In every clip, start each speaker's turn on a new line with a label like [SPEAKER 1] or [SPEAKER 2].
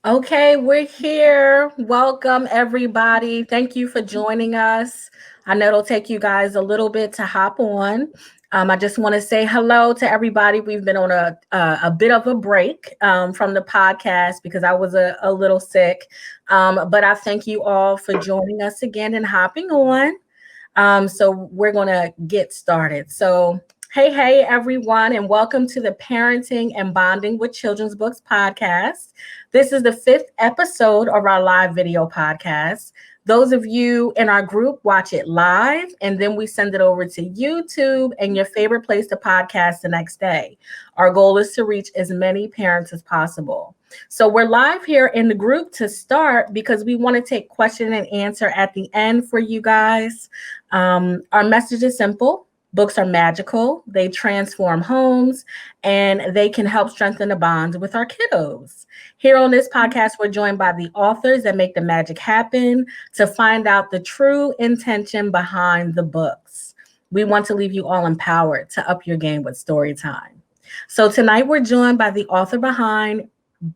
[SPEAKER 1] Okay, we're here. Welcome, everybody. Thank you for joining us. I know it'll take you guys a little bit to hop on. I just want to say hello to everybody. We've been on a bit of a break from the podcast because I was a little sick. But I thank you all for joining us again and hopping on. So we're going to get started. So, hey, everyone, and welcome to the Parenting and Bonding with Children's Books podcast. This is the fifth episode of our live video podcast. Those of you in our group watch it live, and then we send it over to YouTube and your favorite place to podcast the next day. Our goal is to reach as many parents as possible. So we're live here in the group to start because we want to take question and answer at the end for you guys. Our message is simple. Books are magical. They transform homes and they can help strengthen the bonds with our kiddos. Here on this podcast, we're joined by the authors that make the magic happen to find out the true intention behind the books. We want to leave you all empowered to up your game with story time. So tonight we're joined by the author behind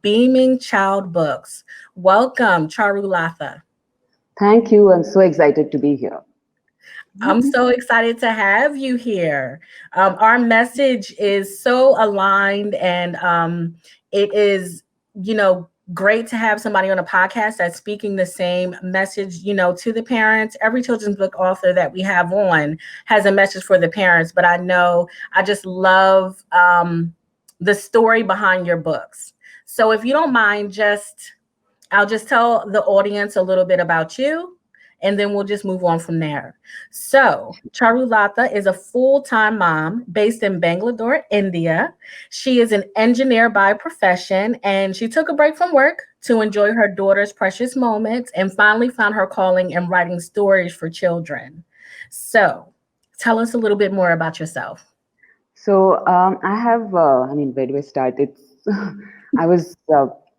[SPEAKER 1] Beaming Child Books. Welcome, Charulatha.
[SPEAKER 2] Thank you. I'm so excited to be here.
[SPEAKER 1] I'm so excited to have you here. Our message is so aligned, and it is, great to have somebody on a podcast that's speaking the same message, to the parents. Every children's book author that we have on has a message for the parents, but I know I just love the story behind your books. So if you don't mind, I'll just tell the audience a little bit about you, and then we'll just move on from there. So, Charulatha is a full-time mom based in Bangalore, India. She is an engineer by profession, and she took a break from work to enjoy her daughter's precious moments and finally found her calling in writing stories for children. So, tell us a little bit more about yourself.
[SPEAKER 2] So I have, where do I start? I was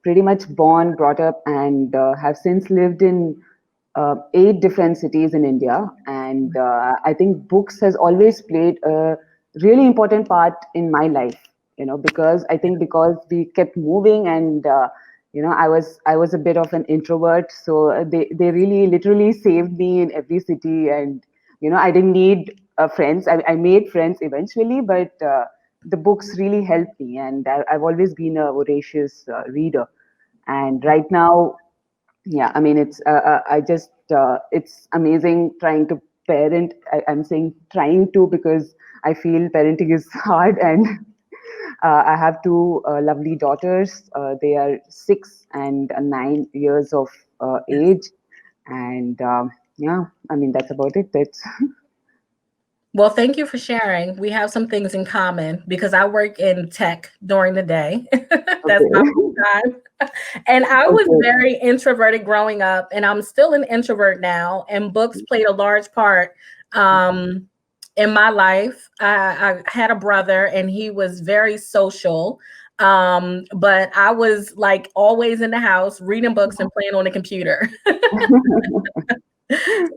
[SPEAKER 2] pretty much born, brought up, and have since lived in 8 different cities in India. And I think books has always played a really important part in my life. Because we kept moving, and I was a bit of an introvert, so they really literally saved me in every city. And I didn't need friends. I made friends eventually, but the books really helped me, and I've always been a voracious reader. And right now, yeah, I mean, it's amazing trying to parent. I'm saying trying to because I feel parenting is hard, and I have two lovely daughters. They are 6 and 9 years of age, and yeah, I mean, that's about it. That's
[SPEAKER 1] Well, thank you for sharing. We have some things in common because I work in tech during the day. That's my
[SPEAKER 2] okay.
[SPEAKER 1] full time. And I was
[SPEAKER 2] Okay.
[SPEAKER 1] very introverted growing up, and I'm still an introvert now. And books played a large part in my life. I had a brother, and he was very social. But I was like always in the house reading books and playing on the computer.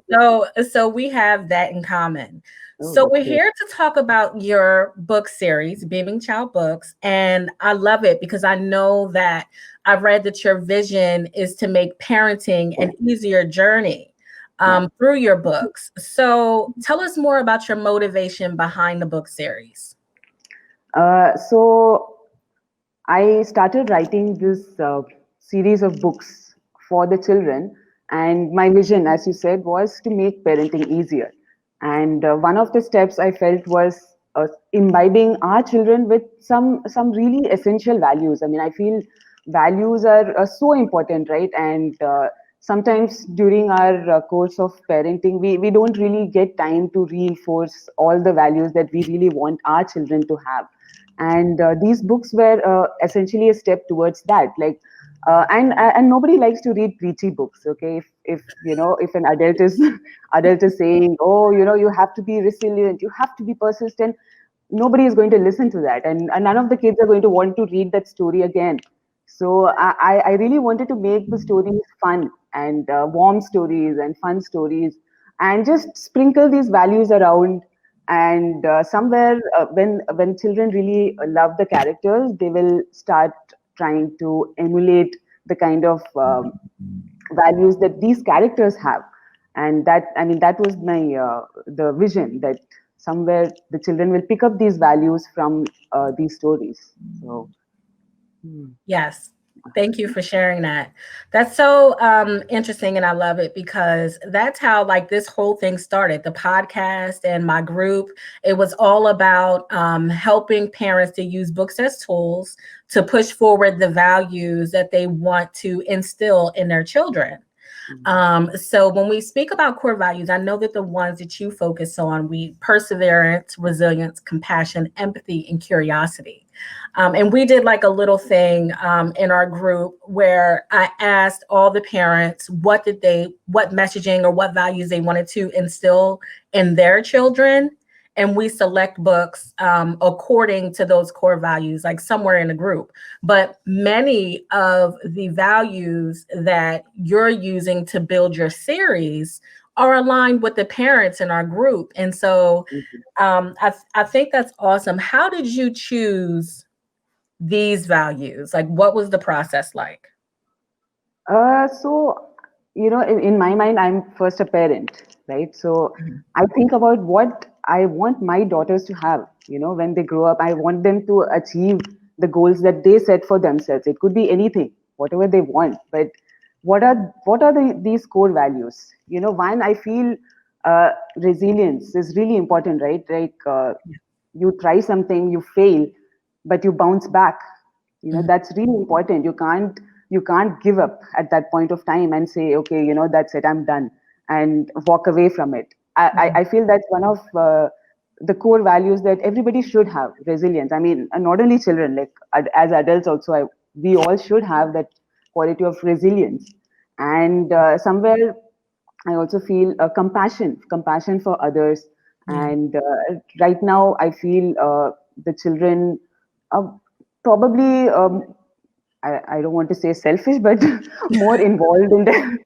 [SPEAKER 1] So we have that in common.
[SPEAKER 2] Oh,
[SPEAKER 1] So
[SPEAKER 2] that's
[SPEAKER 1] we're
[SPEAKER 2] great.
[SPEAKER 1] here to talk about your book series, Beaming Child Books, and I love it because I know that I've read that your vision is to make parenting an easier journey
[SPEAKER 2] Yeah.
[SPEAKER 1] through your books. So tell us more about your motivation behind the book series.
[SPEAKER 2] So I started writing this series of books for the children, and my vision, as you said, was to make parenting easier. And one of the steps I felt was imbibing our children with some really essential values. I mean, I feel values are so important, right? And sometimes during our course of parenting, we don't really get time to reinforce all the values that we really want our children to have. And these books were essentially a step towards that. Like and nobody likes to read preachy books. Okay, if if an adult is adult is saying, oh, you have to be resilient, you have to be persistent, nobody is going to listen to that, and none of the kids are going to want to read that story again. So I really wanted to make the stories fun, and warm stories and fun stories, and just sprinkle these values around. And somewhere, when children really love the characters, they will start trying to emulate the kind of values that these characters have. And that, I mean, that was my the vision, that somewhere the children will pick up these values from these stories. So
[SPEAKER 1] Yes. Thank you for sharing that. That's so interesting, and I love it because that's how like this whole thing started. The podcast and my group, it was all about helping parents to use books as tools to push forward the values that they want to instill in their children. So when we speak about core values, I know that the ones that you focus on, we perseverance, resilience, compassion, empathy, and curiosity. And we did like a little thing in our group where I asked all the parents what messaging or what values they wanted to instill in their children. And we select books according to those core values, like somewhere in the group. But many of the values that you're using to build your series are aligned with the parents in our group. And so I think that's awesome. How did you choose these values? Like, what was the process like?
[SPEAKER 2] So, in my mind, I'm first a parent, right? So I think about what I want my daughters to have. When they grow up, I want them to achieve the goals that they set for themselves. It could be anything, whatever they want. But what are these core values? One, I feel resilience is really important, right? Like you try something, you fail, but you bounce back.
[SPEAKER 1] Mhm.
[SPEAKER 2] That's really important. You can't give up at that point of time and say, okay, that's it, I'm done, and walk away from it. I feel that's one of the core values that everybody should have: resilience. I mean, not only children, like as adults also, we all should have that quality of resilience. And somewhere I also feel compassion for others.
[SPEAKER 1] Yeah.
[SPEAKER 2] And right now, I feel the children are probably, I don't want to say selfish, but more involved in their,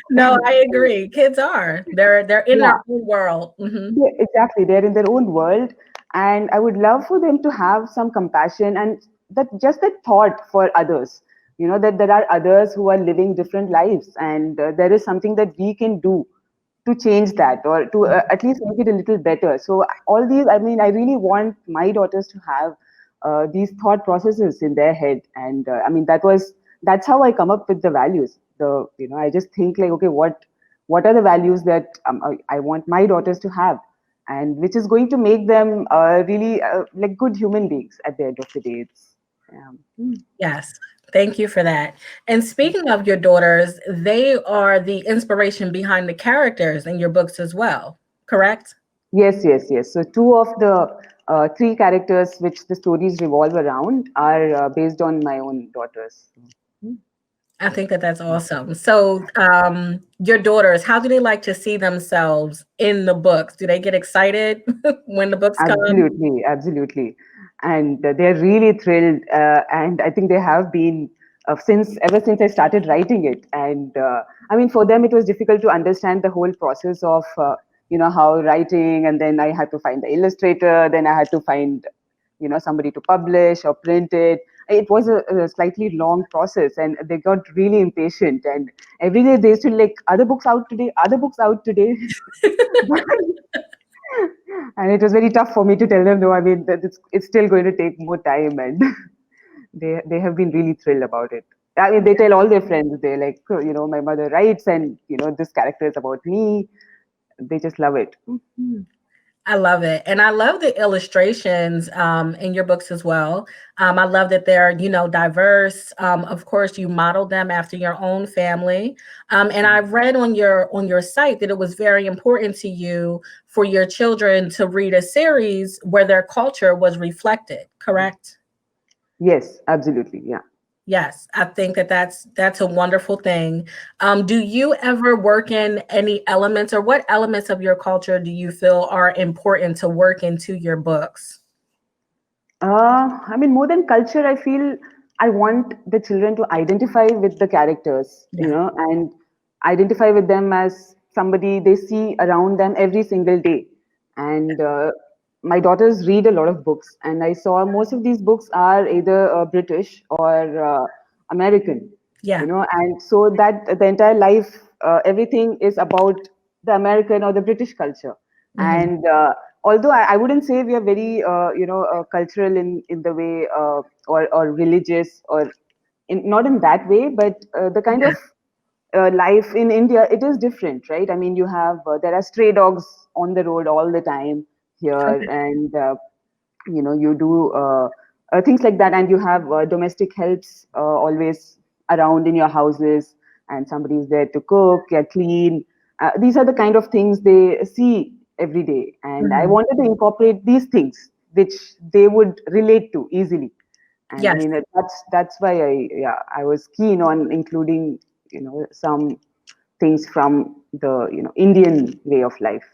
[SPEAKER 1] No, I agree. Kids are. They're in their
[SPEAKER 2] yeah,
[SPEAKER 1] own world.
[SPEAKER 2] exactly. They're in their own world. And I would love for them to have some compassion and that thought for others. That there are others who are living different lives, and there is something that we can do to change that, or to at least make it a little better. So all these, I mean, I really want my daughters to have these thought processes in their head. And I mean, that's how I come up with the values. I just think like, okay, what are the values that I want my daughters to have, and which is going to make them really like good human beings at the end of the day. It's
[SPEAKER 1] Yes. Thank you for that. And speaking of your daughters, they are the inspiration behind the characters in your books as well, correct?
[SPEAKER 2] Yes, yes, yes. So two of the three characters which the stories revolve around are based on my own daughters.
[SPEAKER 1] I think that that's awesome. So, your daughters, how do they like to see themselves in the books? Do they get excited when the books come?
[SPEAKER 2] Absolutely, absolutely. And they're really thrilled. And I think they have been since ever since I started writing it. And I mean, for them, it was difficult to understand the whole process of, how writing, and then I had to find the illustrator, then I had to find, somebody to publish or print it. It was a slightly long process, and they got really impatient. And every day they used to like, other books out today, other books out today. And it was very tough for me to tell them, no, I mean, that it's still going to take more time. And they have been really thrilled about it. I mean, they tell all their friends, they're like, "Oh, my mother writes, and this character is about me." They just love it.
[SPEAKER 1] I love it. And I love the illustrations in your books as well. I love that they're, diverse. Of course, you modeled them after your own family. And I've read on your site that it was very important to you for your children to read a series where their culture was reflected, correct?
[SPEAKER 2] Yes, absolutely. Yeah.
[SPEAKER 1] Yes, I think that that's a wonderful thing. Do you ever work in any elements, or what elements of your culture do you feel are important to work into your books?
[SPEAKER 2] I mean, more than culture, I feel I want the children to identify with the characters,
[SPEAKER 1] Yeah.
[SPEAKER 2] and identify with them as somebody they see around them every single day. And my daughters read a lot of books, and I saw most of these books are either British, or American,
[SPEAKER 1] Yeah.
[SPEAKER 2] and so that the entire life, everything is about the American or the British culture.
[SPEAKER 1] Hmm.
[SPEAKER 2] And although I wouldn't say we are very, cultural in the way, or religious, or not in that way, but the kind
[SPEAKER 1] Yeah.
[SPEAKER 2] of life in India, it is different, right? I mean, you have there are stray dogs on the road all the time here,
[SPEAKER 1] Okay.
[SPEAKER 2] and you do things like that, and you have domestic helps always around in your houses, and somebody is there to cook, clean. These are the kind of things they see every day, and I
[SPEAKER 1] Hmm.
[SPEAKER 2] wanted to incorporate these things which they would relate to easily. And I
[SPEAKER 1] Yes.
[SPEAKER 2] mean, that's why I was keen on including some things from the Indian way of life.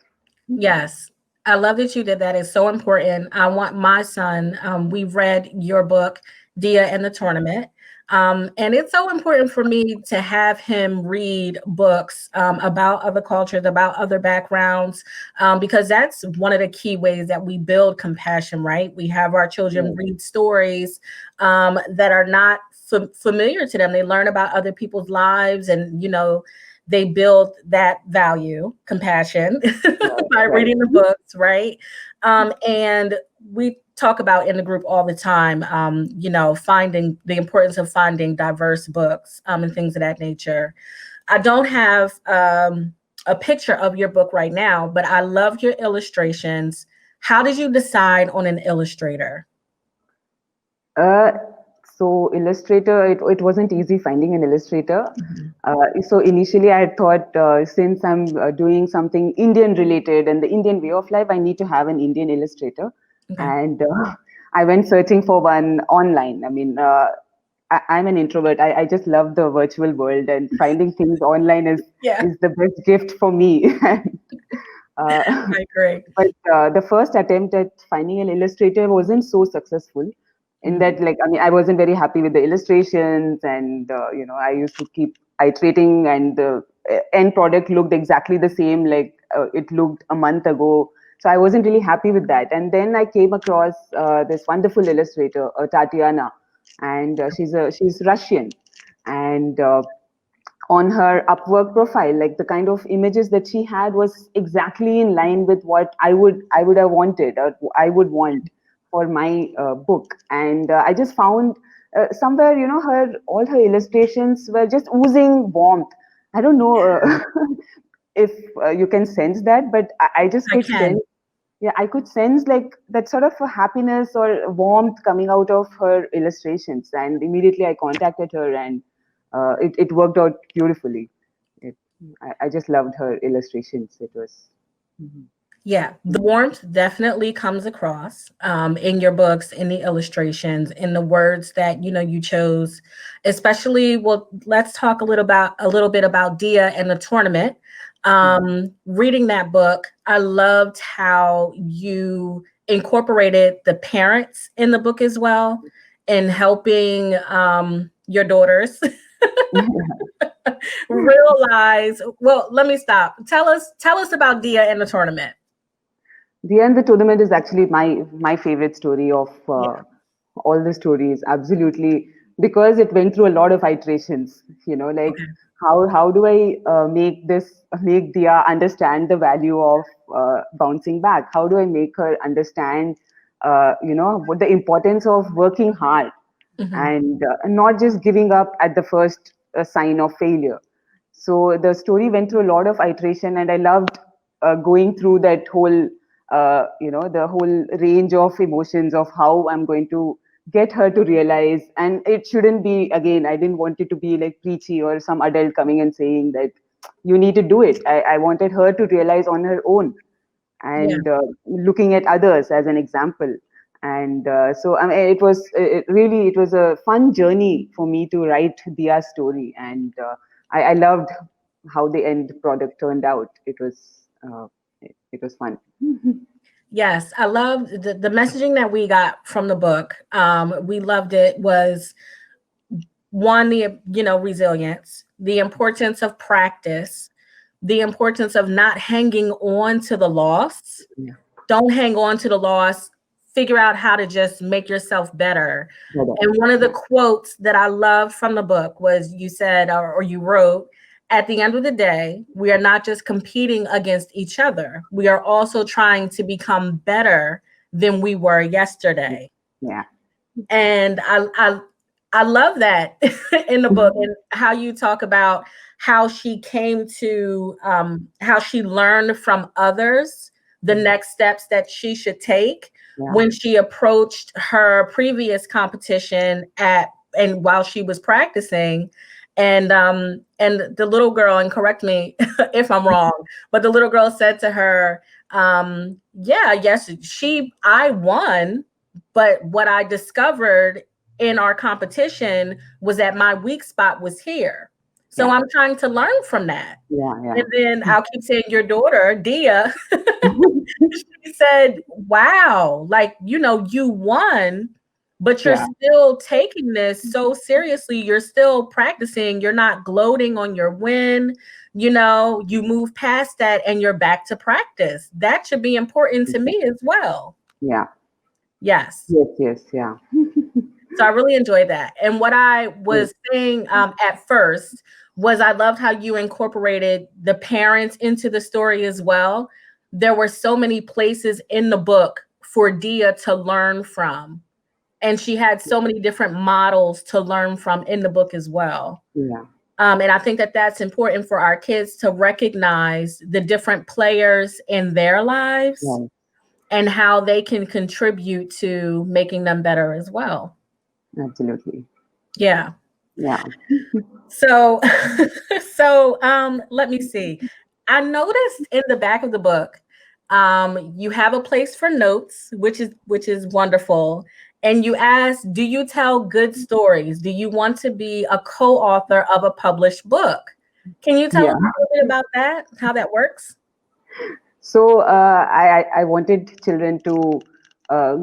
[SPEAKER 1] Yes. I love that you did that. It's so important. I want my son, we've read your book, Dia and the Tournament. And it's so important for me to have him read books about other cultures, about other backgrounds, because that's one of the key ways that we build compassion, right? We have our children
[SPEAKER 2] Right.
[SPEAKER 1] read stories that are not familiar to them. They learn about other people's lives, and, they build that value, compassion,
[SPEAKER 2] Right.
[SPEAKER 1] by
[SPEAKER 2] Right.
[SPEAKER 1] reading the books, right? And we talk about in the group all the time, finding the importance of finding diverse books and things of that nature. I don't have a picture of your book right now, but I love your illustrations. How did you decide on an illustrator?
[SPEAKER 2] Uh, so Illustrator, it wasn't easy finding an illustrator.
[SPEAKER 1] Mhm.
[SPEAKER 2] So initially I had thought, since I'm doing something Indian related and the Indian way of life, I need to have an Indian illustrator.
[SPEAKER 1] Okay.
[SPEAKER 2] And I went searching for one online. I mean, I'm an introvert. I just love the virtual world, and finding things online is
[SPEAKER 1] Yeah,
[SPEAKER 2] is the best gift for me. And, uh,
[SPEAKER 1] I agree.
[SPEAKER 2] but the first attempt at finding an illustrator wasn't so successful, in
[SPEAKER 1] Mhm.
[SPEAKER 2] that, like, I mean, I wasn't very happy with the illustrations, and I used to keep iterating, and the end product looked exactly the same like it looked a month ago. So I wasn't really happy with that, and then I came across this wonderful illustrator, Tatiana, and she's Russian, and on her Upwork profile, like the kind of images that she had was exactly in line with what I would have wanted, or I would want for my book. And I just found somewhere, her all her illustrations were just oozing warmth. I don't know if you can sense that, but I just
[SPEAKER 1] I
[SPEAKER 2] could
[SPEAKER 1] can.
[SPEAKER 2] sense. Yeah, I could sense like that sort of a happiness or warmth coming out of her illustrations, and immediately I contacted her, and it worked out beautifully. It, I just loved her illustrations. It was. Mhm.
[SPEAKER 1] Yeah, the warmth definitely comes across in your books, in the illustrations, in the words that you chose. Especially, well, let's talk a little bit about Dia and the tournament.
[SPEAKER 2] Mhm.
[SPEAKER 1] Reading that book, I loved how you incorporated the parents in the book as well, in helping your daughters realize. Well, let me stop. Tell us about Dia and the tournament.
[SPEAKER 2] The end, the tournament is actually my favorite story of
[SPEAKER 1] Yeah.
[SPEAKER 2] all the stories. Absolutely, because it went through a lot of iterations. Like,
[SPEAKER 1] Okay.
[SPEAKER 2] how do I make Dia understand the value of bouncing back? How do I make her understand what the importance of working hard,
[SPEAKER 1] Mhm.
[SPEAKER 2] and not just giving up at the first sign of failure. So the story went through a lot of iteration, and I loved going through that whole, the whole range of emotions of how I'm going to get her to realize. And it shouldn't be, again, I didn't want it to be like preachy or some adult coming and saying that you need to do it. I wanted her to realize on her own,
[SPEAKER 1] Yeah.
[SPEAKER 2] and looking at others as an example. And so I mean, it was a fun journey for me to write Dia's story, and I loved how the end product turned out. It was fun.
[SPEAKER 1] Yes, I love the messaging that we got from the book. We loved it. Was one, the resilience, the importance of practice, the importance of not hanging on to the loss.
[SPEAKER 2] Yeah.
[SPEAKER 1] Don't hang on to the loss figure out how to just make yourself better.
[SPEAKER 2] Better.
[SPEAKER 1] And one of the
[SPEAKER 2] Yeah.
[SPEAKER 1] quotes that I loved from the book was you said, or you wrote, at the end of the day, we are not just competing against each other. We are also trying to become better than we were yesterday.
[SPEAKER 2] Yeah.
[SPEAKER 1] And I love that in the book, and how you talk about how she came to how she learned from others the next steps that she should take
[SPEAKER 2] Yeah.
[SPEAKER 1] when she approached her previous competition at and while she was practicing. And the little girl, and correct me if I'm wrong, but the little girl said to her, yeah, yes, I won, but what I discovered in our competition was that my weak spot was here. So
[SPEAKER 2] Yeah.
[SPEAKER 1] I'm trying to learn from that.
[SPEAKER 2] Yeah.
[SPEAKER 1] And
[SPEAKER 2] Yeah.
[SPEAKER 1] then I'll keep saying your daughter, Dia, she said, wow, like, you won, but you're
[SPEAKER 2] Yeah.
[SPEAKER 1] still taking this so seriously. You're still practicing. You're not gloating on your win. You move past that and you're back to practice. That should be important to me as well.
[SPEAKER 2] Yeah.
[SPEAKER 1] Yes.
[SPEAKER 2] Yes. Yes. Yeah.
[SPEAKER 1] So I really enjoyed that. And what I
[SPEAKER 2] Yes.
[SPEAKER 1] was saying at first was I loved how you incorporated the parents into the story as well. There were so many places in the book for Dia to learn from. And she had so many different models to learn from in the book as well.
[SPEAKER 2] Yeah.
[SPEAKER 1] And I think that that's important for our kids to recognize the different players in their lives
[SPEAKER 2] Right.
[SPEAKER 1] and how they can contribute to making them better as well.
[SPEAKER 2] Absolutely.
[SPEAKER 1] Yeah.
[SPEAKER 2] Yeah.
[SPEAKER 1] So, so let me see. I noticed in the back of the book, you have a place for notes, which is wonderful. And you ask, do you tell good stories? Do you want to be a co-author of a published book? Can you tell
[SPEAKER 2] Yeah.
[SPEAKER 1] us a little bit about that? How that works?
[SPEAKER 2] So I wanted children to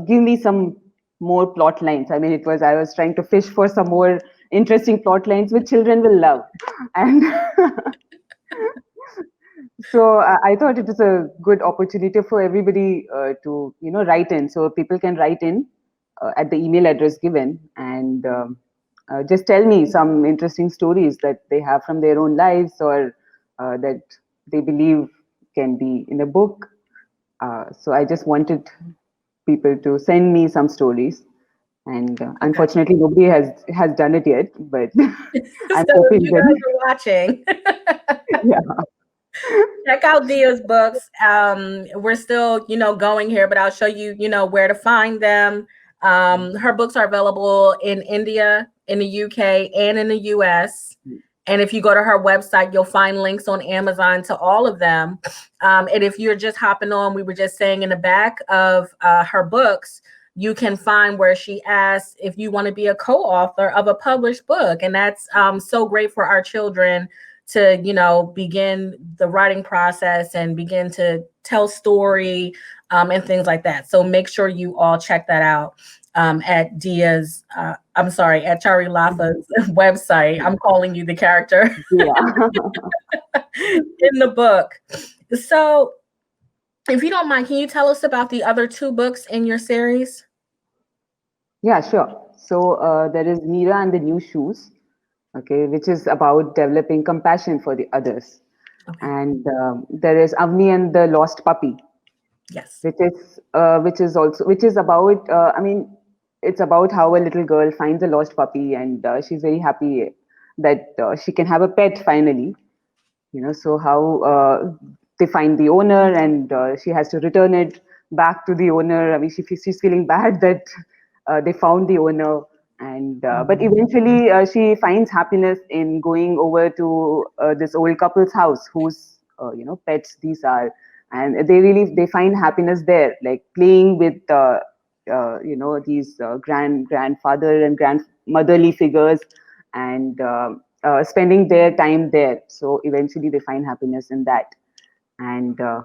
[SPEAKER 2] give me some more plot lines. I mean, I was trying to fish for some more interesting plot lines which children will love, and so I thought it was a good opportunity for everybody to write in. So people can write in at the email address given, and just tell me some interesting stories that they have from their own lives, or that they believe can be in a book. So I just wanted people to send me some stories, and
[SPEAKER 1] Okay.
[SPEAKER 2] unfortunately, nobody has done it yet. But I'm
[SPEAKER 1] So if
[SPEAKER 2] hoping
[SPEAKER 1] you
[SPEAKER 2] that
[SPEAKER 1] guys are watching,
[SPEAKER 2] yeah,
[SPEAKER 1] check out Dia's books. We're still, going here, but I'll show you, where to find them. Her books are available in India, in the UK, and in the US. And if you go to her website, you'll find links on Amazon to all of them. And if you're just hopping on, we were just saying in the back of her books, you can find where she asks if you want to be a co-author of a published book. And that's so great for our children to begin the writing process and begin to tell story and things like that. So make sure you all check that out at Dia's I'm sorry, at Charulatha's website. I'm calling you the character
[SPEAKER 2] yeah,
[SPEAKER 1] in the book. So if you don't mind, can you tell us about the other two books in your series?
[SPEAKER 2] yeah, sure. So there is Mira and the New Shoes, okay, which is about developing compassion for the others,
[SPEAKER 1] Okay.
[SPEAKER 2] and there is Avni and the Lost Puppy,
[SPEAKER 1] Yes.
[SPEAKER 2] which is about I mean, it's about how a little girl finds a lost puppy, and she's very happy that she can have a pet finally. So how they find the owner, and she has to return it back to the owner. I mean, she's feeling bad that they found the owner, and but eventually she finds happiness in going over to this old couple's house, whose pets these are, and they find happiness there, like playing with these grandfather and grandmotherly figures, and spending their time there. So eventually they find happiness in that. And uh,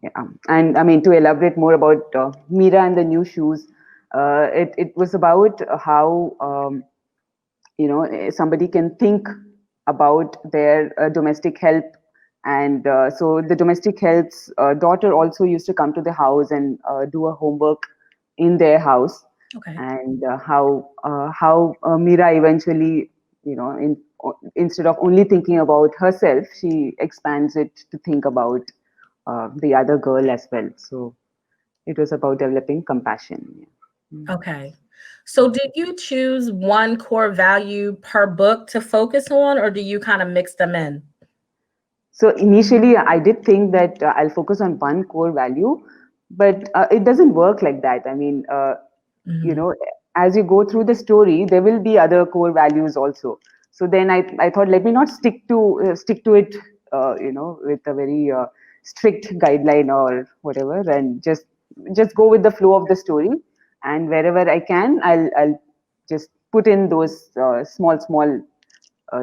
[SPEAKER 2] yeah. And I mean, to elaborate more about Mira and the New Shoes, it was about how somebody can think about their domestic help, And so the domestic help's daughter also used to come to the house and do a homework in their house.
[SPEAKER 1] Okay.
[SPEAKER 2] And how Mira eventually, instead of only thinking about herself, she expands it to think about the other girl as well. So it was about developing compassion. Yeah.
[SPEAKER 1] Okay. So did you choose one core value per book to focus on, or do you kind of mix them in?
[SPEAKER 2] So initially, I did think that I'll focus on one core value, but it doesn't work like that. I mean, you
[SPEAKER 1] Mhm.
[SPEAKER 2] know, as you go through the story, there will be other core values also. So then I thought, let me not stick to it, with a very strict guideline or whatever, and just go with the flow of the story. And wherever I can, I'll just put in those small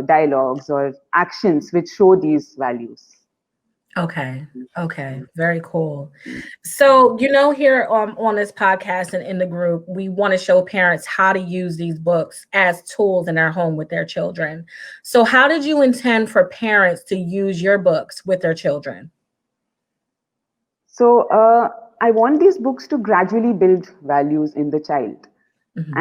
[SPEAKER 2] dialogues or actions which show these values.
[SPEAKER 1] Okay. Okay. Very cool. So, here on this podcast and in the group, we want to show parents how to use these books as tools in their home with their children. So, how did you intend for parents to use your books with their children?
[SPEAKER 2] So I want these books to gradually build values in the child,
[SPEAKER 1] Mhm.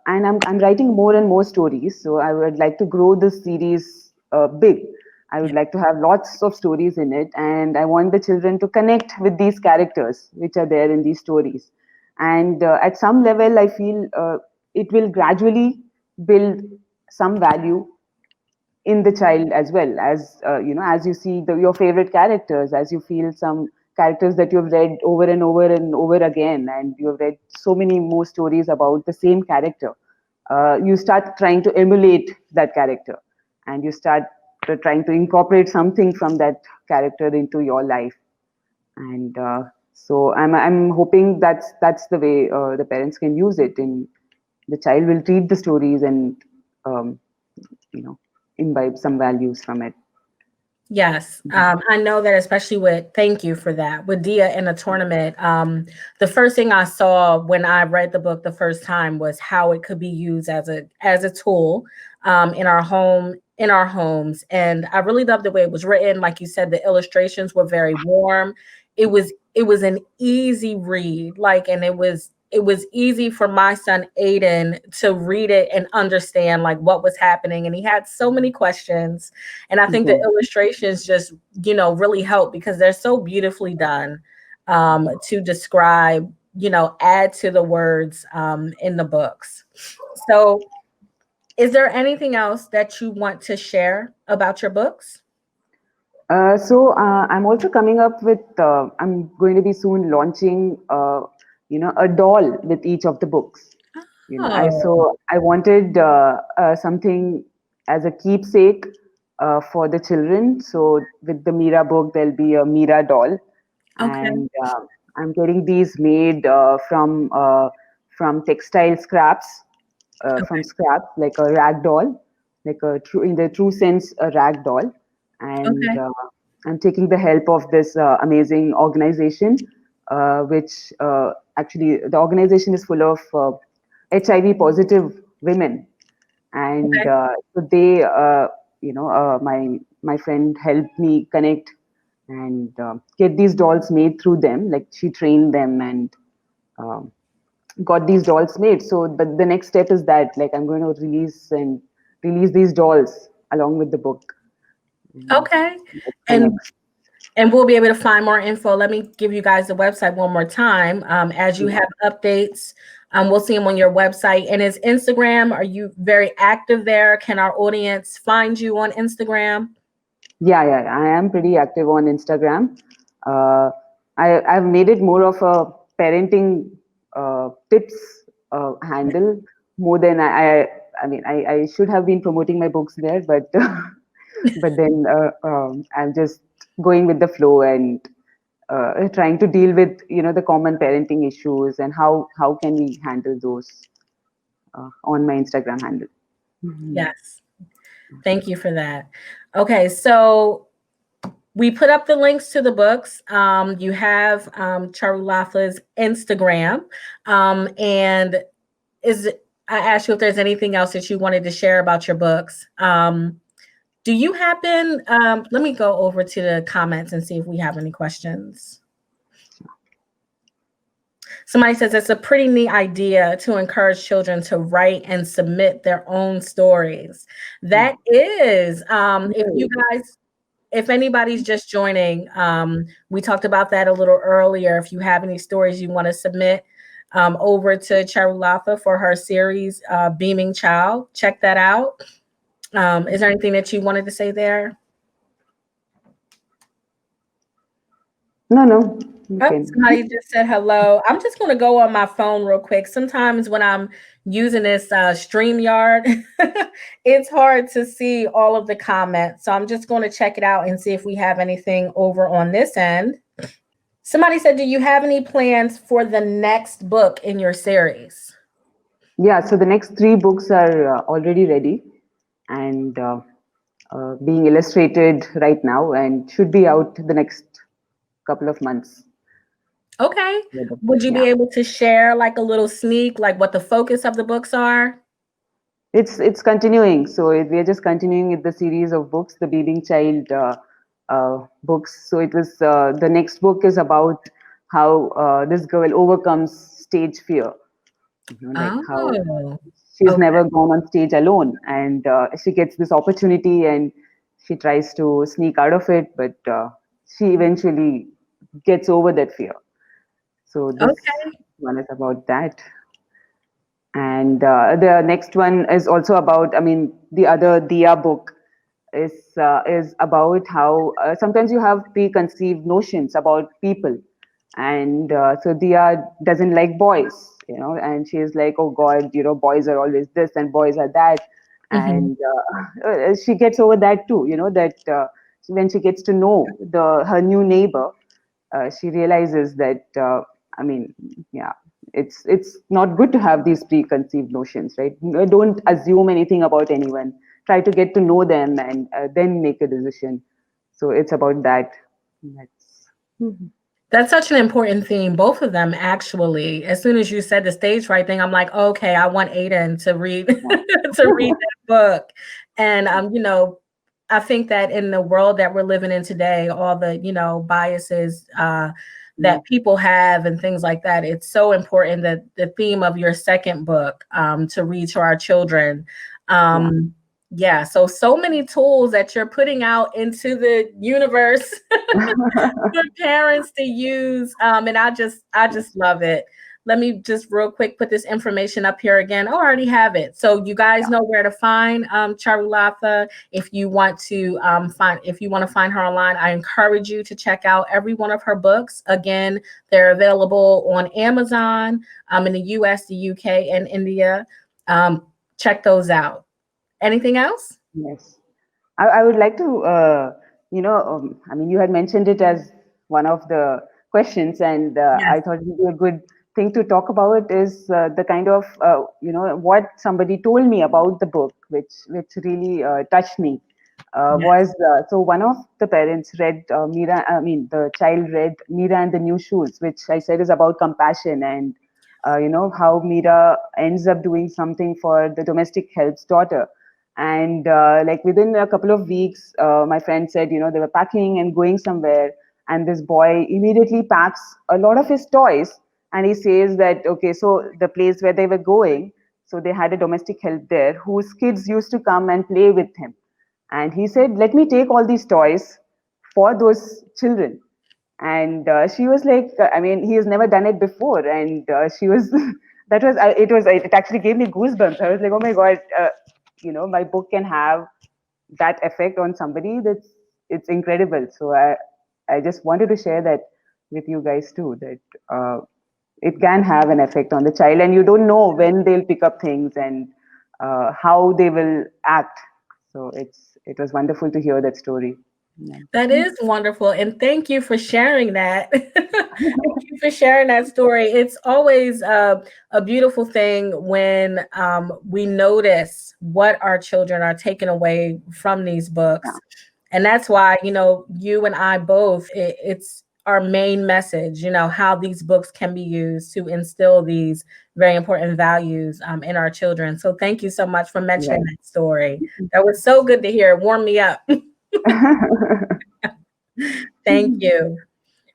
[SPEAKER 2] and I'm writing more and more stories. So I would like to grow this series big. I
[SPEAKER 1] Yeah.
[SPEAKER 2] would like to have lots of stories in it, and I want the children to connect with these characters which are there in these stories. And at some level, I feel it will gradually build some value in the child as well, as as you see your favorite characters, as you feel some characters that you've read over and over and over again, and you've read so many more stories about the same character. You start trying to emulate that character, and you start trying to incorporate something from that character into your life. And so I'm hoping that's the way the parents can use it. And the child will read the stories and um, you know imbibe some values from it.
[SPEAKER 1] Yes, I know that, especially with, thank you for that, with Dia in a tournament. The first thing I saw when I read the book the first time was how it could be used as a tool in our homes, and I really loved the way it was written. Like you said, the illustrations were very warm. It was an easy read, like, and it was easy for my son Aiden to read it and understand like what was happening, and he had so many questions, and I think the
[SPEAKER 2] Yeah.
[SPEAKER 1] illustrations just, really help because they're so beautifully done to describe, add to the words in the books. So, is there anything else that you want to share about your books?
[SPEAKER 2] So I'm also coming up with. I'm going to be soon launching, a doll with each of the books.
[SPEAKER 1] Oh,
[SPEAKER 2] I wanted something as a keepsake for the children. So with the Mira book, there'll be a Mira doll,
[SPEAKER 1] okay,
[SPEAKER 2] and I'm getting these made from textile scraps, from
[SPEAKER 1] okay,
[SPEAKER 2] scrap, like a rag doll, like a true in the true sense a rag doll. And
[SPEAKER 1] okay,
[SPEAKER 2] I'm taking the help of this amazing organization, which actually the organization is full of HIV positive women, and
[SPEAKER 1] okay,
[SPEAKER 2] so they, my friend helped me connect and get these dolls made through them. Like she trained them and um, got these dolls made. So the next step is that like I'm going to release these dolls along with the book. And
[SPEAKER 1] okay.
[SPEAKER 2] that's the
[SPEAKER 1] And
[SPEAKER 2] next.
[SPEAKER 1] and we'll be able to find more info. Let me give you guys the website one more time. As you
[SPEAKER 2] Yeah.
[SPEAKER 1] have updates, we'll see them on your website. And is Instagram, are you very active there? Can our audience find you on Instagram?
[SPEAKER 2] Yeah. I am pretty active on Instagram. Uh, I've made it more of a parenting tips handle more than I should have been promoting my books there, but but then I'm just going with the flow and trying to deal with the common parenting issues and how can we handle those on my Instagram handle. Mhm.
[SPEAKER 1] Yes. Thank you for that. Okay, so we put up the links to the books. You have Charulatha's Instagram. And is I asked you if there's anything else that you wanted to share about your books. Do you happen, let me go over to the comments and see if we have any questions. Somebody says it's a pretty neat idea to encourage children to write and submit their own stories. That is, if you guys, if anybody's just joining, we talked about that a little earlier. If you have any stories you want to submit over to Charulatha for her series, Beaming Child, check that out. Is there anything that you wanted to say there?
[SPEAKER 2] No.
[SPEAKER 1] Oh,
[SPEAKER 2] Okay.
[SPEAKER 1] somebody just said hello. I'm just going to go on my phone real quick. Sometimes when I'm using this StreamYard, it's hard to see all of the comments. So I'm just going to check it out and see if we have anything over on this end. Somebody said, do you have any plans for the next book in your series?
[SPEAKER 2] Yeah, so the next three books are already ready and being illustrated right now and should be out the next couple of months.
[SPEAKER 1] Okay. Would you be
[SPEAKER 2] Yeah.
[SPEAKER 1] able to share like a little sneak, like what the focus of the books are?
[SPEAKER 2] It's continuing. So we're just continuing with the series of books, the Bleeding Child books. So it was the next book is about how this girl overcomes stage fear. Like how
[SPEAKER 1] Oh,
[SPEAKER 2] she's
[SPEAKER 1] okay.
[SPEAKER 2] never gone on stage alone, and she gets this opportunity, and she tries to sneak out of it, but she eventually gets over that fear. So this
[SPEAKER 1] Okay.
[SPEAKER 2] one is about that. And the next one is also about, I mean, the other Dia book is about how sometimes you have preconceived notions about people, and so Dia doesn't like boys, and she is like, oh God, boys are always this and boys are that,
[SPEAKER 1] Mhm.
[SPEAKER 2] and she gets over that too, that when she gets to know the her new neighbor, she realizes that I mean, yeah, it's not good to have these preconceived notions, right? Don't assume anything about anyone. Try to get to know them and then make a decision. So it's about that. That's
[SPEAKER 1] That's such an important theme, both of them actually. As soon as you said the stage right thing, I'm like, okay, I want Aiden to read to read that book. And I think that in the world that we're living in today, all the, biases
[SPEAKER 2] yeah,
[SPEAKER 1] that people have and things like that, it's so important that the theme of your second book to read to our children.
[SPEAKER 2] yeah.
[SPEAKER 1] Yeah, so many tools that you're putting out into the universe for parents to use. And I just love it. Let me just real quick put this information up here again. Oh, I already have it. So you guys know where to find Charulatha. If you want to find her online, I encourage you to check out every one of her books. Again, they're available on Amazon in the US, the UK, and India. Check those out. Anything else?
[SPEAKER 2] Yes. I would like to, I mean, you had mentioned it as one of the questions, and
[SPEAKER 1] Yes.
[SPEAKER 2] I thought it would be a good thing to talk about is the kind of, what somebody told me about the book, which really touched me. Was so one of the parents read the child read Mira and the New Shoes, which I said is about compassion and how Mira ends up doing something for the domestic help's daughter. And like within a couple of weeks, my friend said, they were packing and going somewhere, and this boy immediately packs a lot of his toys, and he says that, okay, so the place where they were going, so they had a domestic help there whose kids used to come and play with him, and he said, let me take all these toys for those children. And she was like, I mean, he has never done it before, and she was it actually gave me goosebumps. I was like, oh my God, my book can have that effect on somebody. It's incredible. So I just wanted to share that with you guys too, that it can have an effect on the child, and you don't know when they'll pick up things and how they will act. So it was wonderful to hear that story. Yeah.
[SPEAKER 1] That is wonderful. And thank you for sharing that. Thank you for sharing that story. It's always a beautiful thing when we notice what our children are taking away from these books. And that's why, you and I both, it's our main message, how these books can be used to instill these very important values in our children. So thank you so much for mentioning
[SPEAKER 2] Right.
[SPEAKER 1] that story. That was so good to hear. It warmed me up. Thank you.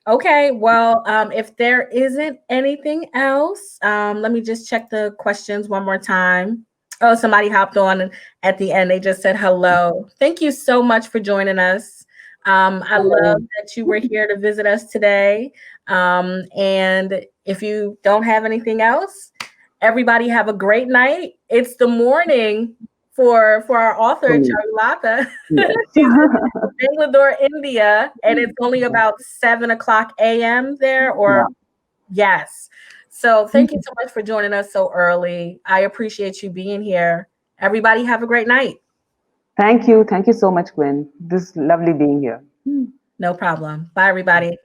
[SPEAKER 1] Okay, well, if there isn't anything else, let me just check the questions one more time. Oh, somebody hopped on at the end. They just said hello. Thank you so much for joining us. I love
[SPEAKER 2] Hello.
[SPEAKER 1] that you were here to visit us today. And if you don't have anything else, everybody have a great night. It's the morning for our author,
[SPEAKER 2] For me.
[SPEAKER 1] Charulatha.
[SPEAKER 2] Yes.
[SPEAKER 1] She's Bangalore, India, and it's only about 7 o'clock a.m. there,
[SPEAKER 2] Yeah.
[SPEAKER 1] or yes. So thank you so much for joining us so early. I appreciate you being here. Everybody have a great night.
[SPEAKER 2] Thank you. Thank you so much, Gwen. This is lovely being here.
[SPEAKER 1] No problem. Bye, everybody.